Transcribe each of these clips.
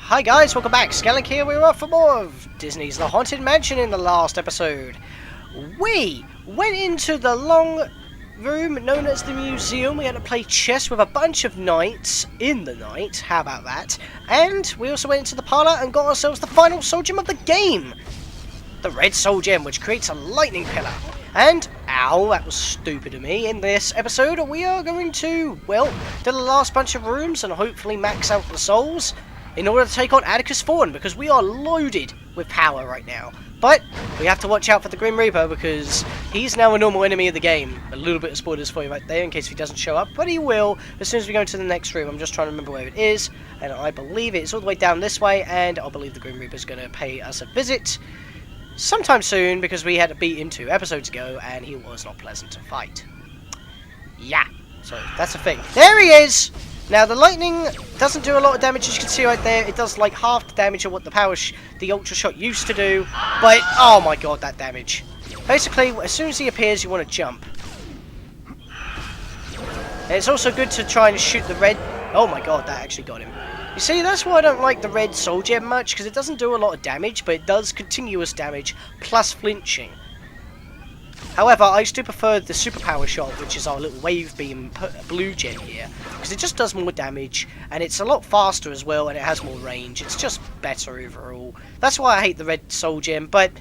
Hi guys, welcome back. Scatlink here. We were up for more of Disney's The Haunted Mansion in the last episode. We went into the long room known as the museum. We had to play chess with a bunch of knights in the night. How about that? And we also went into the parlour and got ourselves the final soul gem of the game. The red soul gem, which creates a lightning pillar. And, ow, that was stupid of me. In this episode, we are going to, well, do the last bunch of rooms and hopefully max out the souls in order to take on Atticus Fawn, because we are loaded with power right now. But we have to watch out for the Grim Reaper, because he's now a normal enemy of the game. A little bit of spoilers for you right there, in case he doesn't show up, but he will as soon as we go into the next room. I'm just trying to remember where it is, and I believe it's all the way down this way, and I believe the Grim Reaper is going to pay us a visit sometime soon, because we had to beat him 2 episodes ago, and he was not pleasant to fight. Yeah, so that's the thing. There he is! Now, the lightning doesn't do a lot of damage, as you can see right there. It does like half the damage of what the Ultra Shot used to do. But, oh my god, that damage. Basically, as soon as he appears, you want to jump. And it's also good to try and shoot the red... Oh my god, that actually got him. You see, that's why I don't like the red soul gem much, because it doesn't do a lot of damage, but it does continuous damage, plus flinching. However, I still prefer the superpower shot, which is our little wave beam blue gem here, because it just does more damage, and it's a lot faster as well, and it has more range. It's just better overall. That's why I hate the red soul gem, but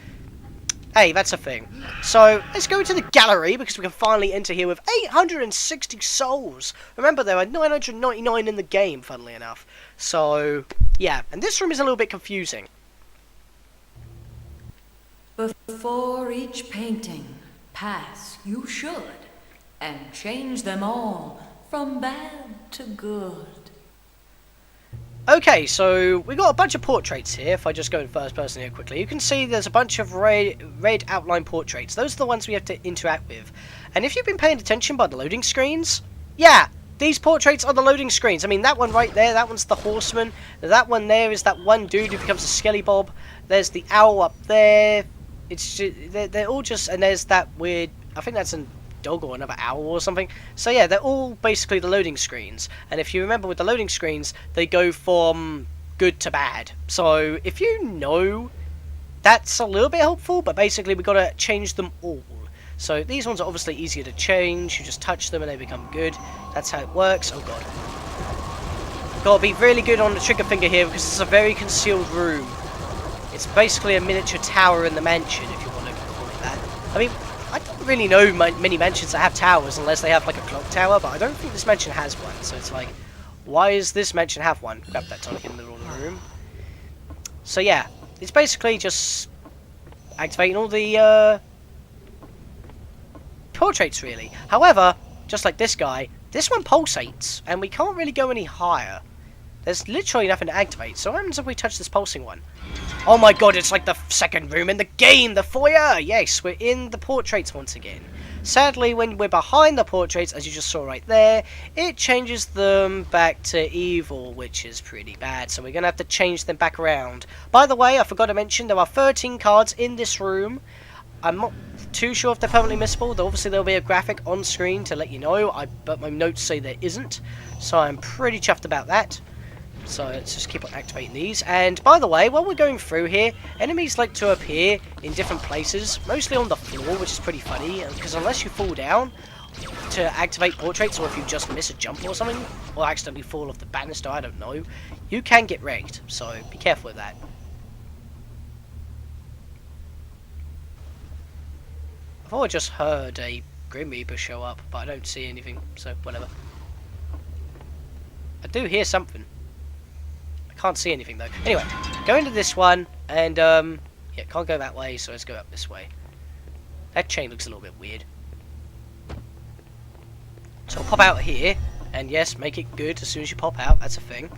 hey, that's a thing. So, let's go to the gallery, because we can finally enter here with 860 souls. Remember, there are 999 in the game, funnily enough. So, yeah, and this room is a little bit confusing. Before each painting, pass you should, and change them all from bad to good. Okay, so we got a bunch of portraits here. If I just go in first person here quickly, you can see there's a bunch of red outline portraits. Those are the ones we have to interact with. And if you've been paying attention by the loading screens, yeah, these portraits are the loading screens. I mean, that one right there, that one's the horseman. That one there is that one dude who becomes a Skelly Bob. There's the owl up there. It's just, they're all just, and there's that weird, I think that's a dog or another owl or something. So yeah, they're all basically the loading screens. And if you remember with the loading screens, they go from good to bad. So if you know, that's a little bit helpful, but basically we've got to change them all. So these ones are obviously easier to change. You just touch them and they become good. That's how it works. Oh god. Got to be really good on the trigger finger here, because it's a very concealed room. It's basically a miniature tower in the mansion, if you want to call it that. I mean, I don't really know many mansions that have towers unless they have like a clock tower, but I don't think this mansion has one. So it's like, why does this mansion have one? Grab that tonic in the middle of the room. So yeah, it's basically just activating all the portraits really. However, just like this guy, this one pulsates, and we can't really go any higher. There's literally nothing to activate. So what happens if we touch this pulsing one? Oh my god, it's like the second room in the game, the foyer! Yes, we're in the portraits once again. Sadly, when we're behind the portraits, as you just saw right there, it changes them back to evil, which is pretty bad. So we're going to have to change them back around. By the way, I forgot to mention, there are 13 cards in this room. I'm not too sure if they're permanently missable. Obviously, there'll be a graphic on screen to let you know, but my notes say there isn't. So I'm pretty chuffed about that. So let's just keep on activating these. And by the way, while we're going through here, enemies like to appear in different places, mostly on the floor, which is pretty funny, because unless you fall down to activate portraits, or if you just miss a jump or something, or accidentally fall off the banister, I don't know, you can get wrecked, so be careful with that. I thought I just heard a Grim Reaper show up, but I don't see anything, so whatever. I do hear something. Can't see anything though. Anyway, go into this one, and yeah, can't go that way, so let's go up this way. That chain looks a little bit weird. So I'll pop out here, and yes, make it good as soon as you pop out, that's a thing.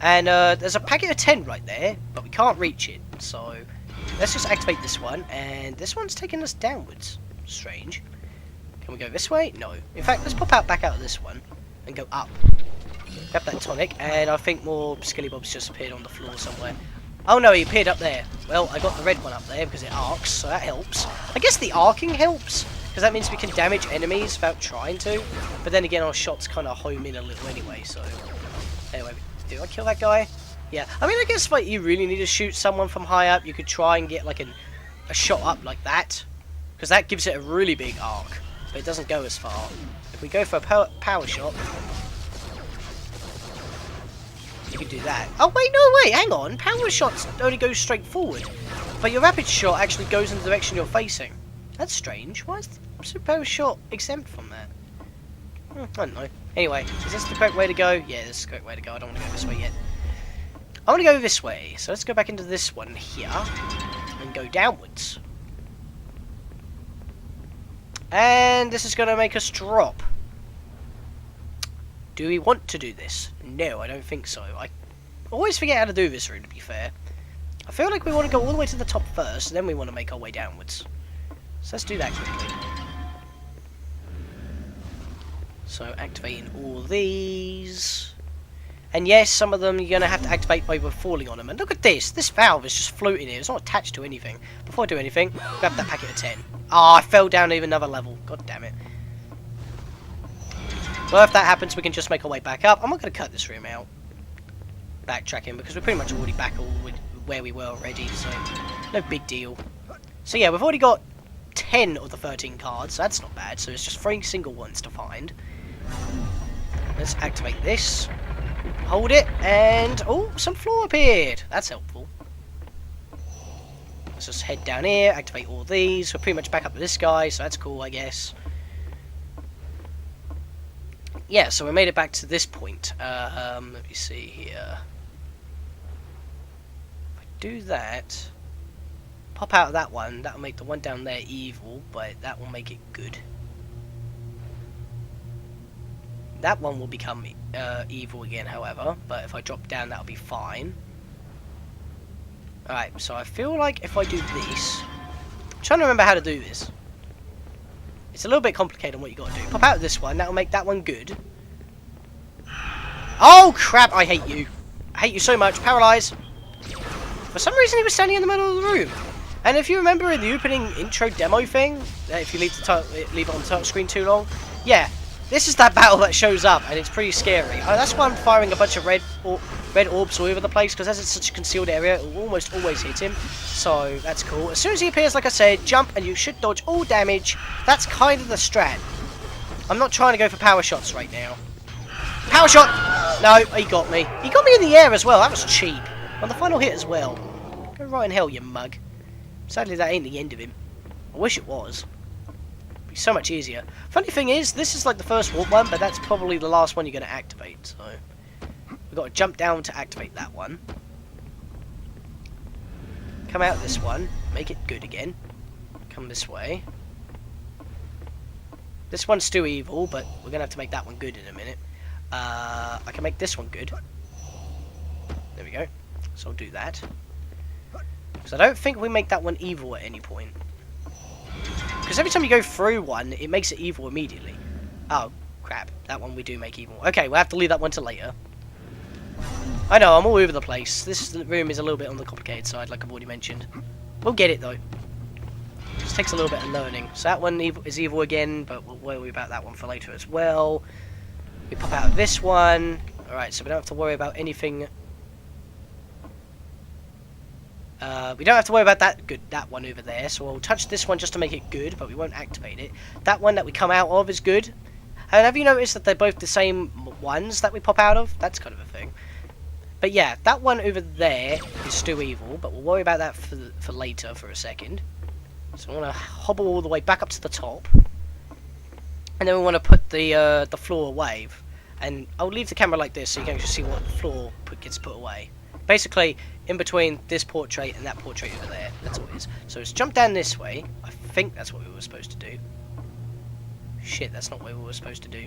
And there's a packet of 10 right there, but we can't reach it, so let's just activate this one, and this one's taking us downwards. Strange. Can we go this way? No. In fact, let's pop out back out of this one, and go up. Grab that tonic, and I think more Skilly Bobs just appeared on the floor somewhere. Oh no, he appeared up there. Well, I got the red one up there because it arcs, so that helps. I guess the arcing helps, because that means we can damage enemies without trying to. But then again, our shots kind of home in a little anyway, so... Anyway, did I kill that guy? Yeah, I mean, I guess like you really need to shoot someone from high up. You could try and get like a shot up like that, because that gives it a really big arc, but it doesn't go as far. If we go for a power shot, you can do that. Oh wait, no, wait, hang on. Power shots only go straight forward, but your rapid shot actually goes in the direction you're facing. That's strange. Why is the power shot exempt from that? I don't know. Anyway, is this the correct way to go? Yeah, this is the correct way to go. I don't want to go this way yet. I want to go this way, so let's go back into this one here and go downwards. And this is going to make us drop. Do we want to do this? No, I don't think so. I always forget how to do this route, to be fair. I feel like we want to go all the way to the top first, and then we want to make our way downwards. So let's do that quickly. So activating all these. And yes, some of them you're going to have to activate by falling on them. And look at this. This valve is just floating here. It's not attached to anything. Before I do anything, grab that packet of 10. Ah, I fell down even another level. God damn it. Well, if that happens, we can just make our way back up. I'm not going to cut this room out. Backtracking, because we're pretty much already back where we were already. So, no big deal. So yeah, we've already got 10 of the 13 cards. So that's not bad. So it's just 3 single ones to find. Let's activate this. Hold it, and oh, some floor appeared. That's helpful. Let's just head down here, activate all these. We're pretty much back up to this guy, so that's cool, I guess. Yeah, so we made it back to this point. Let me see here. If I do that, pop out of that one, that'll make the one down there evil, but that will make it good. That one will become evil again, however, but if I drop down, that'll be fine. Alright, so I feel like if I do this... I'm trying to remember how to do this. It's a little bit complicated on what you got to do. Pop out this one, that'll make that one good. Oh, crap, I hate you. I hate you so much. Paralyze. For some reason, he was standing in the middle of the room. And if you remember in the opening intro demo thing, if you leave it on the title screen too long, yeah. This is that battle that shows up, and it's pretty scary. That's why I'm firing a bunch of red orbs all over the place, because as it's such a concealed area, it will almost always hit him. So, that's cool. As soon as he appears, like I said, jump, and you should dodge all damage. That's kind of the strat. I'm not trying to go for power shots right now. Power shot! No, he got me. He got me in the air as well. That was cheap. On the final hit as well. Go right in hell, you mug. Sadly, that ain't the end of him. I wish it was. So much easier. Funny thing is, this is like the first warp one, but that's probably the last one you're going to activate. So we've got to jump down to activate that one. Come out this one, make it good again. Come this way. This one's still evil, but we're going to have to make that one good in a minute. I can make this one good. There we go. So I'll do that. Because I don't think we make that one evil at any point. Because every time you go through one, it makes it evil immediately. Oh, crap. That one we do make evil. Okay, we'll have to leave that one to later. I know, I'm all over the place. This room is a little bit on the complicated side, like I've already mentioned. We'll get it, though. This takes a little bit of learning. So that one is evil again, but we'll worry about that one for later as well. We pop out of this one. Alright, so we don't have to worry about anything... we don't have to worry about that one over there, so we'll touch this one just to make it good, but we won't activate it. That one that we come out of is good. And have you noticed that they're both the same ones that we pop out of? That's kind of a thing. But yeah, that one over there is still evil, but we'll worry about that for later for a second. So we want to hobble all the way back up to the top. And then we want to put the floor away. And I'll leave the camera like this so you can actually see what the floor gets put away. Basically, in between this portrait and that portrait over there. That's all it is. So let's jump down this way. I think that's what we were supposed to do. Shit, that's not what we were supposed to do.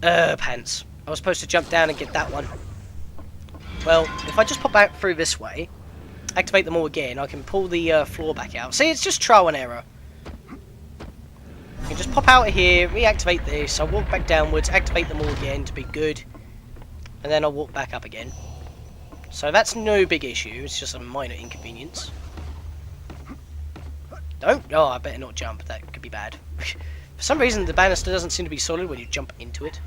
Pants. I was supposed to jump down and get that one. Well, if I just pop out through this way, activate them all again, I can pull the floor back out. See, it's just trial and error. You can just pop out of here, reactivate this, I'll walk back downwards, activate them all again to be good, and then I'll walk back up again. So that's no big issue, it's just a minor inconvenience. Don't! Oh, I better not jump, that could be bad. For some reason the banister doesn't seem to be solid when you jump into it.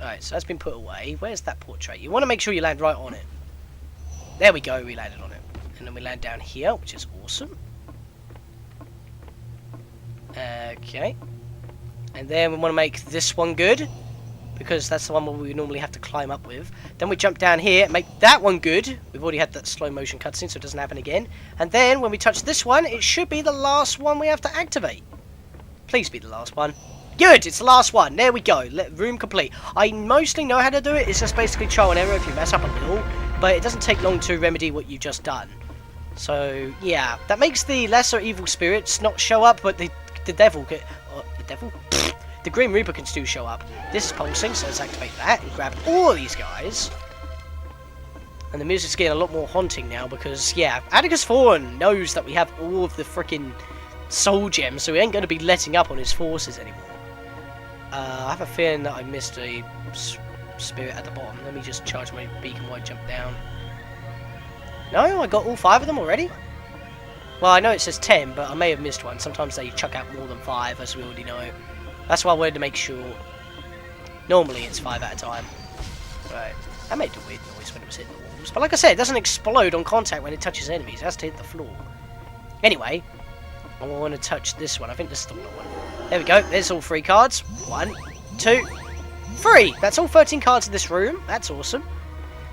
Alright, so that's been put away. Where's that portrait? You want to make sure you land right on it. There we go, we landed on it. And then we land down here, which is awesome. Okay. And then we want to make this one good, because that's the one where we normally have to climb up with. Then we jump down here, make that one good. We've already had that slow motion cutscene, so it doesn't happen again. And then when we touch this one, it should be the last one we have to activate. Please be the last one. Good, it's the last one. There we go. Room complete. I mostly know how to do it. It's just basically trial and error if you mess up a little. But it doesn't take long to remedy what you've just done. So, yeah. That makes the lesser evil spirits not show up, but the devil... the devil? The Grim Reaper can still show up. This is pulsing, so let's activate that and grab all these guys. And the music's getting a lot more haunting now because, yeah, Atticus Thorn knows that we have all of the freaking soul gems, so we ain't going to be letting up on his forces anymore. I have a feeling that I missed a spirit at the bottom. Let me just charge my beacon while I jump down. No, I got all 5 of them already? Well, I know it says 10, but I may have missed one. Sometimes they chuck out more than 5, as we already know. That's why I wanted to make sure. Normally it's 5 at a time. Right. That made a weird noise when it was hitting the walls. But like I said, it doesn't explode on contact when it touches enemies. It has to hit the floor. Anyway, I want to touch this one. I think this is the one. There we go. There's all 3 cards. 1, 2, 3. That's all 13 cards in this room. That's awesome.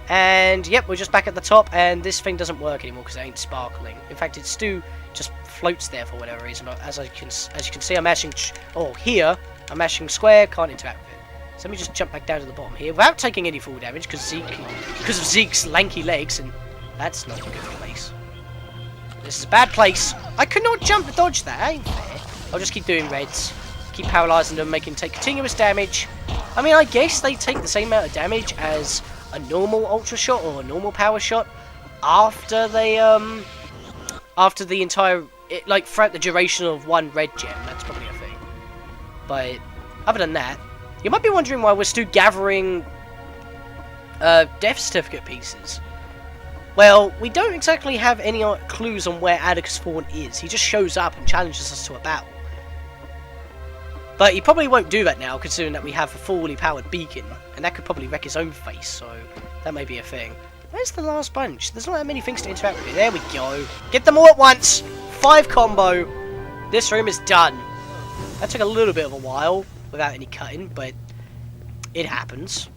And yep, we're just back at the top, and this thing doesn't work anymore because it ain't sparkling. In fact, it still just floats there for whatever reason. As you can see, I'm mashing. Here I'm mashing square. Can't interact with it. So let me just jump back down to the bottom here without taking any full damage because of Zeke's lanky legs, and that's not a good place. This is a bad place. I could not jump to dodge that. Ain't fair. I'll just keep doing reds. Keep paralyzing them, making them take continuous damage. I mean, I guess they take the same amount of damage as a normal ultra shot or a normal power shot after they after the entire like throughout the duration of one red gem. That's probably a thing. But other than that, you might be wondering why we're still gathering death certificate pieces. Well, we don't exactly have any clues on where Atticus Thorn is. He just shows up and challenges us to a battle. But he probably won't do that now, considering that we have a fully powered beacon, and that could probably wreck his own face, so that may be a thing. Where's the last bunch? There's not that many things to interact with. There we go. Get them all at once! 5 combo. This room is done. That took a little bit of a while, without any cutting, but it happens.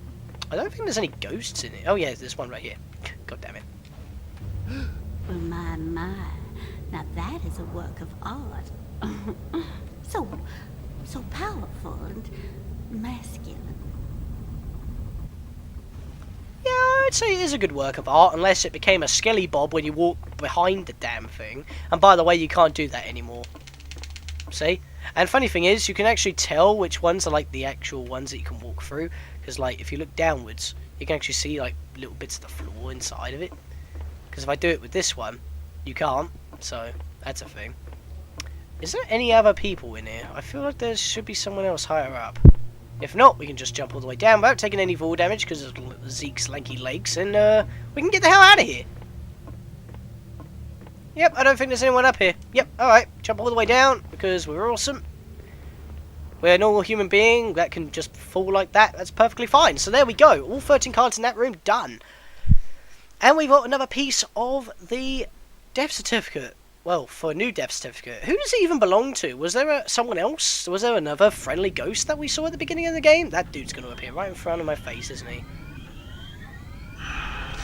I don't think there's any ghosts in it. Oh yeah, there's one right here. God damn it. Oh my. Now that is a work of art. So powerful and masculine. Yeah, I'd say it is a good work of art, unless it became a skelly bob when you walk behind the damn thing. And by the way, you can't do that anymore. See? And funny thing is, you can actually tell which ones are like the actual ones that you can walk through. Because like, if you look downwards, you can actually see like little bits of the floor inside of it. Because if I do it with this one, you can't. So, that's a thing. Is there any other people in here? I feel like there should be someone else higher up. If not, we can just jump all the way down without taking any fall damage because of Zeke's lanky legs, and we can get the hell out of here. Yep, I don't think there's anyone up here. Yep, alright, jump all the way down because we're awesome. We're a normal human being that can just fall like that. That's perfectly fine. So there we go. All 13 cards in that room done. And we've got another piece of the death certificate. Well, for a new death certificate. Who does it even belong to? Was there someone else? Was there another friendly ghost that we saw at the beginning of the game? That dude's going to appear right in front of my face, isn't he?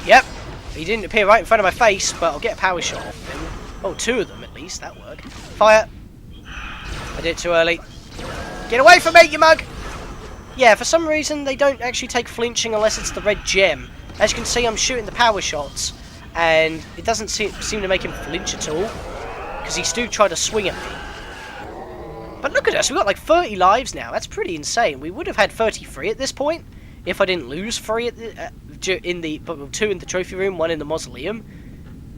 Yep. He didn't appear right in front of my face, but I'll get a power shot off him. Oh, 2 of them at least. That worked. Fire. I did it too early. Get away from me, you mug! Yeah, for some reason they don't actually take flinching unless it's the red gem. As you can see, I'm shooting the power shots. And it doesn't seem to make him flinch at all. Because he still tried to swing at me. But look at us, we've got like 30 lives now. That's pretty insane. We would have had 33 at this point. If I didn't lose 3 in the 2 in the trophy room, 1 in the mausoleum.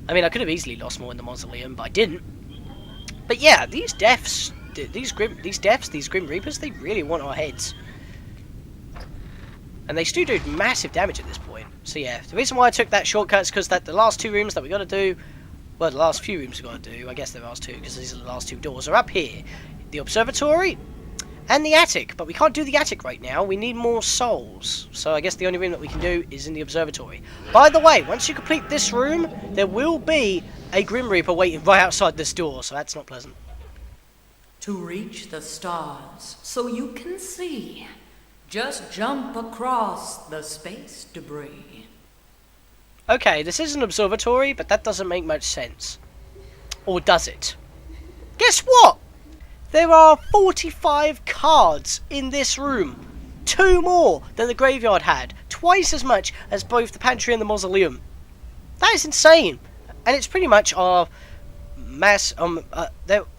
I mean, I could have easily lost more in the mausoleum, but I didn't. But yeah, these deaths, these Grim Reapers, they really want our heads. And they still do massive damage at this point. So yeah, the reason why I took that shortcut is because the last 2 rooms that we got to do, well, the last few rooms we got to do, I guess the last 2, because these are the last 2 doors, are up here. The Observatory And the attic, but we can't do the attic right now. We need more souls. So I guess the only room that we can do is in the observatory. By the way, once you complete this room, there will be a Grim Reaper waiting right outside this door, so that's not pleasant. To reach the stars, so you can see, just jump across the space debris. Okay, this is an observatory, but that doesn't make much sense. Or does it? Guess what? There are 45 cards in this room. 2 more than the graveyard had. Twice as much as both the pantry and the mausoleum. That is insane. And it's pretty much our mass...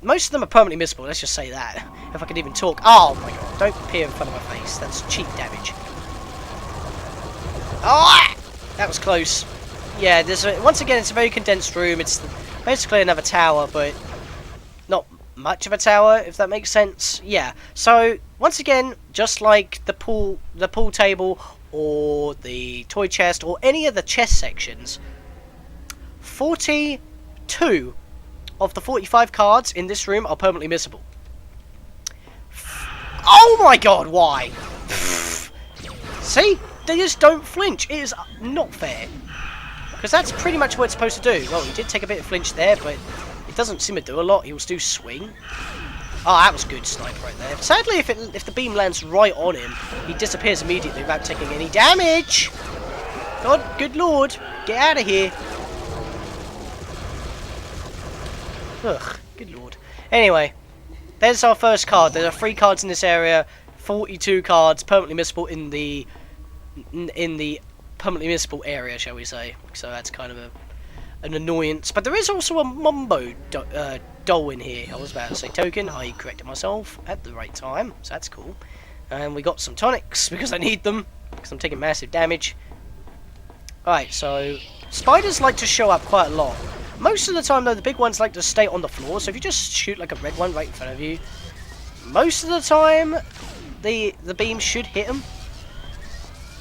most of them are permanently missable, let's just say that. If I could even talk. Oh my god, don't appear in front of my face. That's cheap damage. Oh, that was close. Yeah, once again, it's a very condensed room. It's basically another tower, but not much of a tower, if that makes sense. Yeah, so once again, just like the pool table or the toy chest or any of the chest sections, 42 of the 45 cards in this room are permanently missable. Oh my god, why? See, they just don't flinch. It is not fair, because that's pretty much what it's supposed to do. Well, he did take a bit of flinch there, but it doesn't seem to do a lot. He'll still swing. Oh, that was good snipe right there. Sadly, if the beam lands right on him, he disappears immediately without taking any damage. God, good lord, get out of here. Ugh, good lord. Anyway, there's our first card. There are 3 cards in this area, 42 cards permanently missable in the permanently missable area, shall we say. So that's kind of an annoyance. But there is also a Mumbo doll in here. I was about to say token. I corrected myself at the right time, so that's cool. And we got some tonics because I need them, because I'm taking massive damage. Alright, so spiders like to show up quite a lot. Most of the time, though, the big ones like to stay on the floor. So if you just shoot like a red one right in front of you, most of the time, the beam should hit them.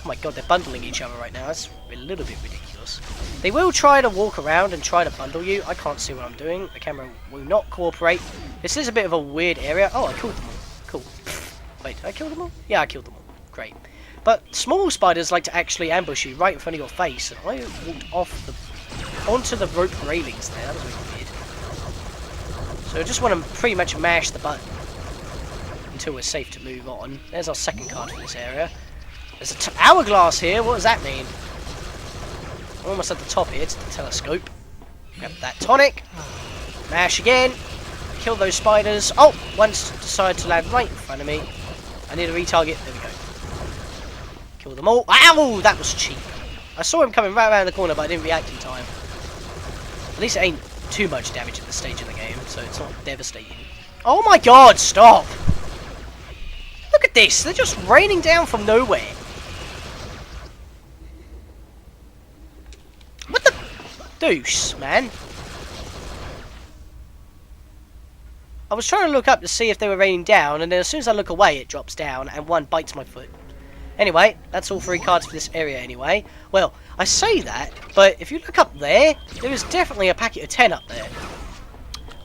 Oh my god, they're bundling each other right now. That's a little bit ridiculous. They will try to walk around and try to bundle you. I can't see what I'm doing. The camera will not cooperate. This is a bit of a weird area. Oh, I killed them all. Cool. Wait, did I kill them all? Yeah, I killed them all. Great. But small spiders like to actually ambush you right in front of your face. And I walked onto the rope railings there. That was really weird. So I just want to pretty much mash the button until we're safe to move on. There's our second card for this area. There's an hourglass here. What does that mean? I'm almost at the top here. It's the telescope. Grab that tonic. Mash again. Kill those spiders. Oh, one's decided to land right in front of me. I need to retarget. There we go. Kill them all. Ow! That was cheap. I saw him coming right around the corner, but I didn't react in time. At least it ain't too much damage at this stage of the game, so it's not devastating. Oh my god, stop! Look at this. They're just raining down from nowhere. What the deuce, man? I was trying to look up to see if they were raining down, and then as soon as I look away, it drops down, and one bites my foot. Anyway, that's all 3 cards for this area anyway. Well, I say that, but if you look up there, there is definitely a packet of 10 up there.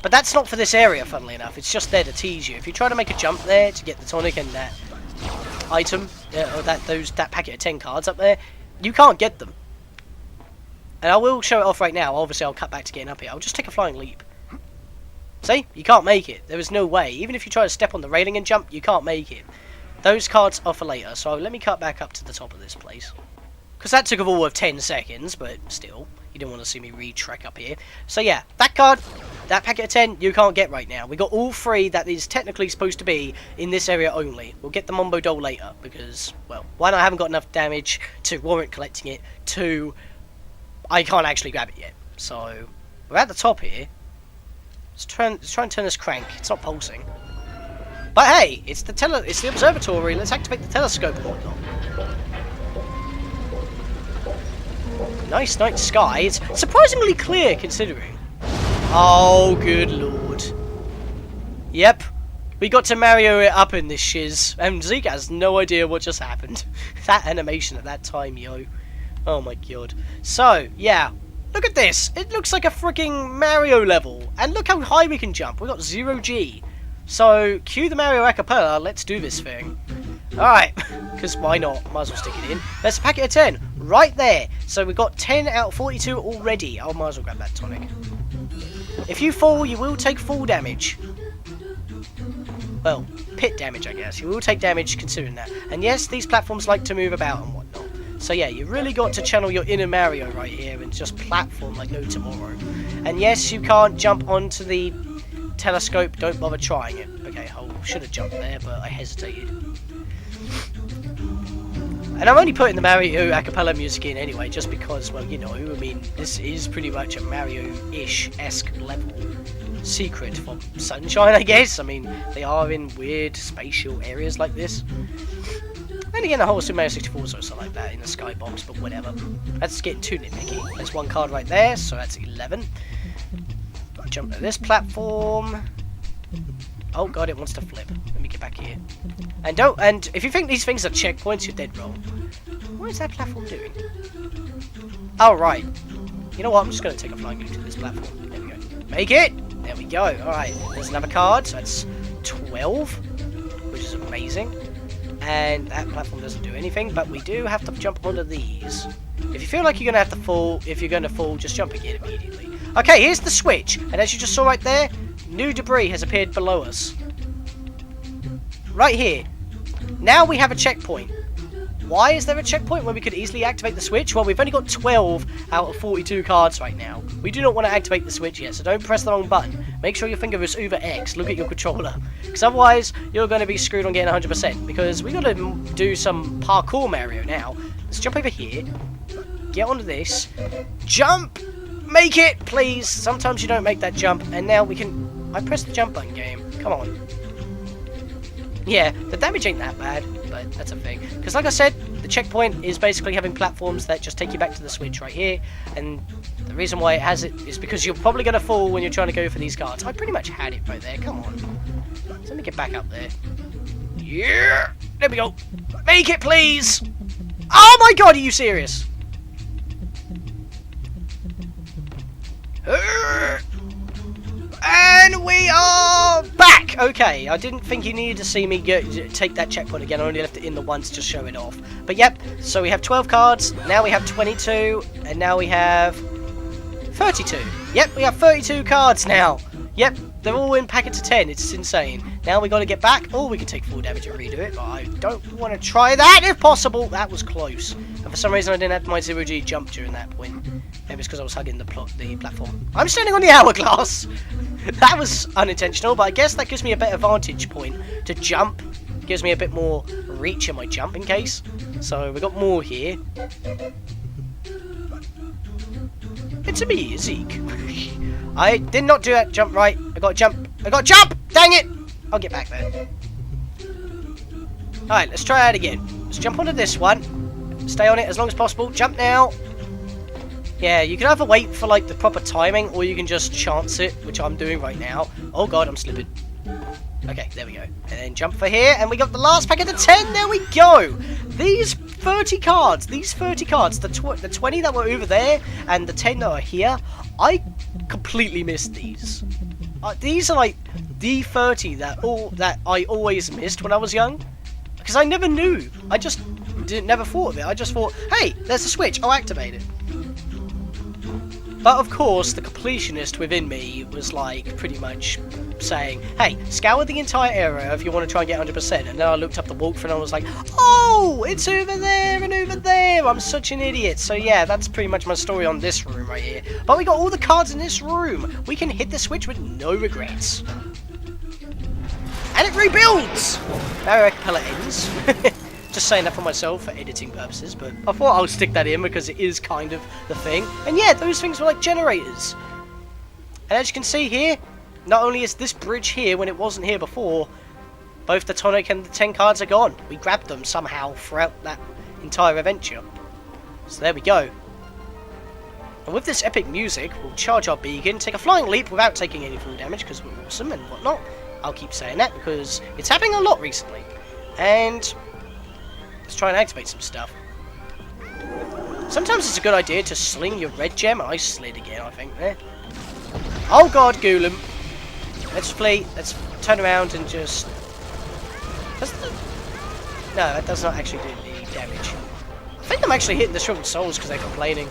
But that's not for this area, funnily enough. It's just there to tease you. If you try to make a jump there to get the tonic and that item, or that packet of 10 cards up there, you can't get them. And I will show it off right now. Obviously, I'll cut back to getting up here. I'll just take a flying leap. See? You can't make it. There is no way. Even if you try to step on the railing and jump, you can't make it. Those cards are for later, so let me cut back up to the top of this place. Because that took a all of 10 seconds, but still, you don't want to see me re-trek up here. So yeah, that card, that packet of 10, you can't get right now. We got all 3 that is technically supposed to be in this area only. We'll get the Mumbo doll later, because, well, 1, I haven't got enough damage to warrant collecting it. 2, I can't actually grab it yet. So, we're at the top here. Let's try and turn this crank. It's not pulsing. But hey, it's the observatory. Let's activate the telescope and whatnot. Nice night sky. It's surprisingly clear considering. Oh, good lord. Yep. We got to Mario it up in this shiz, and Zeke has no idea what just happened. That animation at that time, yo. Oh my god. So, yeah. Look at this. It looks like a freaking Mario level. And look how high we can jump. We got 0 G. So, cue the Mario acapella, let's do this thing. Alright, because why not? Might as well stick it in. There's a packet of 10, right there. So we've got 10 out of 42 already. I might as well grab that tonic. If you fall, you will take fall damage. Well, pit damage, I guess. You will take damage considering that. And yes, these platforms like to move about and whatnot. So yeah, you really got to channel your inner Mario right here and just platform like no tomorrow. And yes, you can't jump onto the telescope. Don't bother trying it. Okay, I should have jumped there, but I hesitated. And I'm only putting the Mario acapella music in anyway, just because, well, you know, I mean, this is pretty much a Mario-ish-esque level. Secret from Sunshine, I guess. I mean, they are in weird spatial areas like this. And again, a whole Super Mario 64 is also like that in the skybox, but whatever. That's getting too nitpicky. There's one card right there, so that's 11. Jump to this platform. Oh god, it wants to flip. Let me get back here. And if you think these things are checkpoints, you're dead wrong. What is that platform doing? Oh right. You know what? I'm just going to take a flying leap to this platform. There we go. Make it! There we go. Alright, there's another card. So that's 12, which is amazing. And that platform doesn't do anything, but we do have to jump onto these. If you feel like you're going to have to fall, if you're going to fall, just jump again immediately. Okay, here's the switch. And as you just saw right there, new debris has appeared below us. Right here. Now we have a checkpoint. Why is there a checkpoint when we could easily activate the switch? Well, we've only got 12 out of 42 cards right now. We do not want to activate the switch yet, so don't press the wrong button. Make sure your finger is over X. Look at your controller. Because otherwise, you're going to be screwed on getting 100%. Because we got to do some parkour Mario now. Let's jump over here. Get onto this. Jump! Make it, please! Sometimes you don't make that jump. And now we can... I pressed the jump button, game. Come on. Yeah, the damage ain't that bad, but that's a thing. Because like I said, the checkpoint is basically having platforms that just take you back to the switch right here. And the reason why it has it is because you're probably going to fall when you're trying to go for these cards. I pretty much had it right there. Come on. So let me get back up there. Yeah! There we go. Make it, please! Oh my god, are you serious? And we are back! Okay, I didn't think you needed to see me take that checkpoint again. I only left it in the once to show it off. But yep, so we have 12 cards, now we have 22, and now we have 32. Yep, we have 32 cards now. Yep, they're all in packets of 10. It's insane. Now we got to get back. Or we can take full damage and redo it, but I don't want to try that if possible. That was close. And for some reason I didn't have my 0G jump during that point. Maybe it's because I was hugging the platform. I'm standing on the hourglass! That was unintentional, but I guess that gives me a better vantage point to jump. Gives me a bit more reach in my jump in case. So we got more here. It's me, Zeke. I did not do that jump right. I got to jump. I got to jump! Dang it! I'll get back there. Alright, let's try that again. Let's jump onto this one. Stay on it as long as possible. Jump now. Yeah, you can either wait for like the proper timing or you can just chance it, which I'm doing right now. Oh god, I'm slipping. Okay, there we go. And then jump for here, and we got the last packet of 10. There we go. These 30 cards, the 20 that were over there and the 10 that are here, I completely missed these. These are like the 30 that I always missed when I was young, because I never knew. I just never thought of it. I just thought, hey, there's a switch. I'll activate it. But of course, the completionist within me was like pretty much saying, hey, scour the entire area if you want to try and get 100%. And then I looked up the walkthrough and I was like, oh, it's over there and over there. I'm such an idiot. So yeah, that's pretty much my story on this room right here. But we got all the cards in this room. We can hit the switch with no regrets. And it rebuilds! Mario Acapella ends. Just saying that for myself for editing purposes, but I thought I'll stick that in because it is kind of the thing. And yeah, those things were like generators. And as you can see here, not only is this bridge here when it wasn't here before, both the tonic and the 10 cards are gone. We grabbed them somehow throughout that entire adventure. So there we go. And with this epic music, we'll charge our beacon, take a flying leap without taking any full damage because we're awesome and whatnot. I'll keep saying that because it's happening a lot recently. And let's try and activate some stuff. Sometimes it's a good idea to sling your red gem. I slid again, I think, there. Oh god, Goolem. let's flee. Let's turn around and just... No, that does not actually do any damage. I think I'm actually hitting the Shriveled Souls because they're complaining.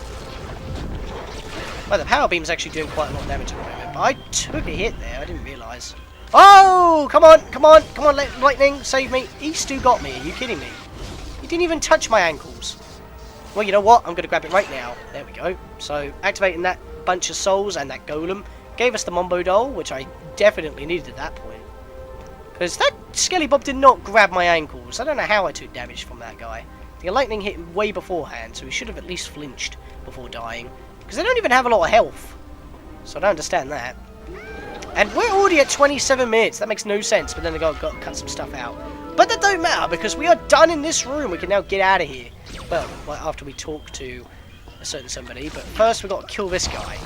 Well, the power beam's actually doing quite a lot of damage at the moment, but I took a hit there, I didn't realise. Oh! Come on, come on, come on, lightning, save me. He still got me, are you kidding me? He didn't even touch my ankles. Well, you know what, I'm going to grab it right now. There we go. So, activating that bunch of souls and that golem gave us the Mombo Doll, which I definitely needed at that point. Because that Skelly Bob did not grab my ankles. I don't know how I took damage from that guy. The lightning hit him way beforehand, so he should have at least flinched before dying. Because they don't even have a lot of health. So I don't understand that. And we're already at 27 minutes. That makes no sense, but then they've got to cut some stuff out. But that don't matter, because we are done in this room. We can now get out of here. Well, after we talk to a certain somebody. But first we've got to kill this guy.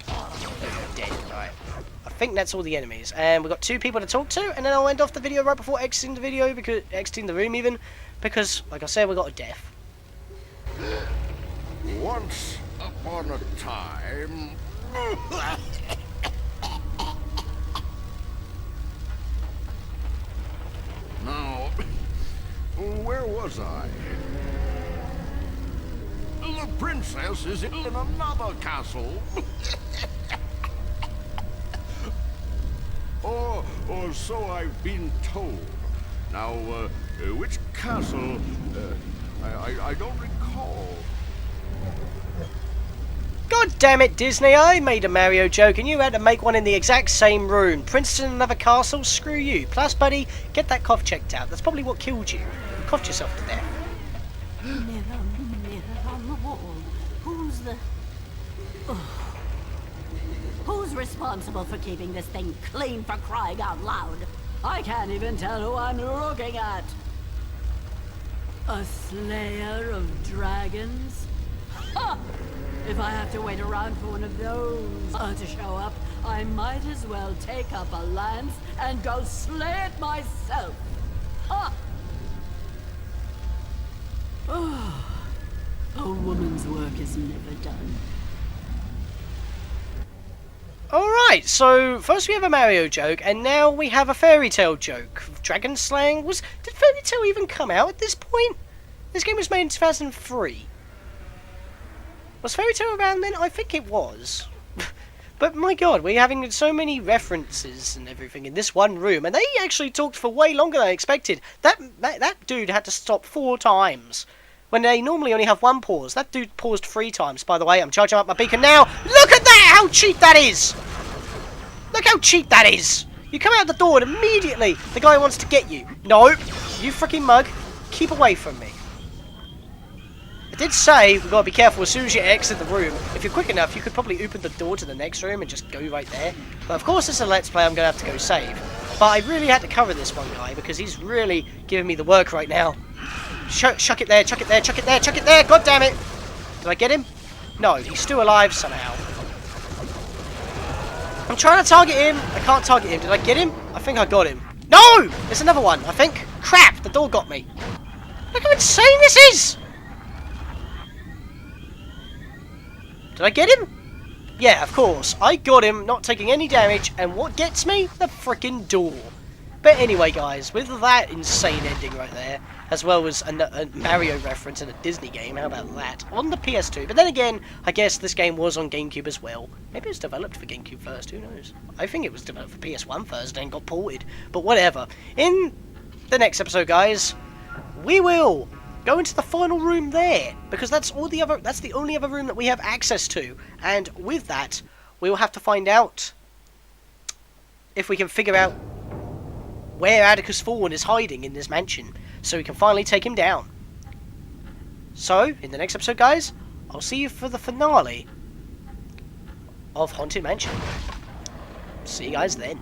There we go, dead. Alright. I think that's all the enemies. And we've got 2 people to talk to, and then I'll end off the video right before exiting the video, because exiting the room even. Because, like I said, we got a death. Once upon a time... Now, where was I? The princess is in another castle. or so I've been told. Now, which castle? I don't recall. God damn it, Disney, I made a Mario joke and you had to make one in the exact same room. Princeton, another castle? Screw you. Plus, buddy, get that cough checked out. That's probably what killed you. You coughed yourself to death. Mirror, mirror on the wall. Who's the... Oh. Who's responsible for keeping this thing clean, for crying out loud? I can't even tell who I'm looking at. A slayer of dragons? Ha! If I have to wait around for one of those to show up, I might as well take up a lance and go slay it myself. Ha! Oh, a woman's work is never done. Alright, so first we have a Mario joke, and now we have a fairy tale joke. Dragon slaying? Did fairy tale even come out at this point? This game was made in 2003. Was fairy tale around then? I think it was. But my god, we're having so many references and everything in this one room, and they actually talked for way longer than I expected. That dude had to stop 4 times. When they normally only have 1 pause. That dude paused 3 times. By the way, I'm charging up my beacon now. Look at that! How cheap that is! Look how cheap that is! You come out the door and immediately the guy wants to get you. Nope. You freaking mug. Keep away from me. I did say we've got to be careful as soon as you exit the room. If you're quick enough, you could probably open the door to the next room and just go right there. But of course, it's a Let's Play. I'm going to have to go save. But I really had to cover this one guy because he's really giving me the work right now. Chuck it there, chuck it there, chuck it there, chuck it there! God damn it! Did I get him? No, he's still alive somehow. I'm trying to target him. I can't target him. Did I get him? I think I got him. No! There's another one, I think. Crap! The door got me. Look how insane this is! Did I get him? Yeah, of course. I got him, not taking any damage. And what gets me? The frickin' door. But anyway, guys, with that insane ending right there, as well as a Mario reference in a Disney game, how about that? On the PS2. But then again, I guess this game was on GameCube as well. Maybe it was developed for GameCube first, who knows? I think it was developed for PS1 first, then got ported. But whatever. In the next episode, guys, we will go into the final room there, because that's the only other room that we have access to. And with that, we will have to find out if we can figure out where Atticus Fawn is hiding in this mansion, so we can finally take him down. So, in the next episode, guys, I'll see you for the finale of Haunted Mansion. See you guys then.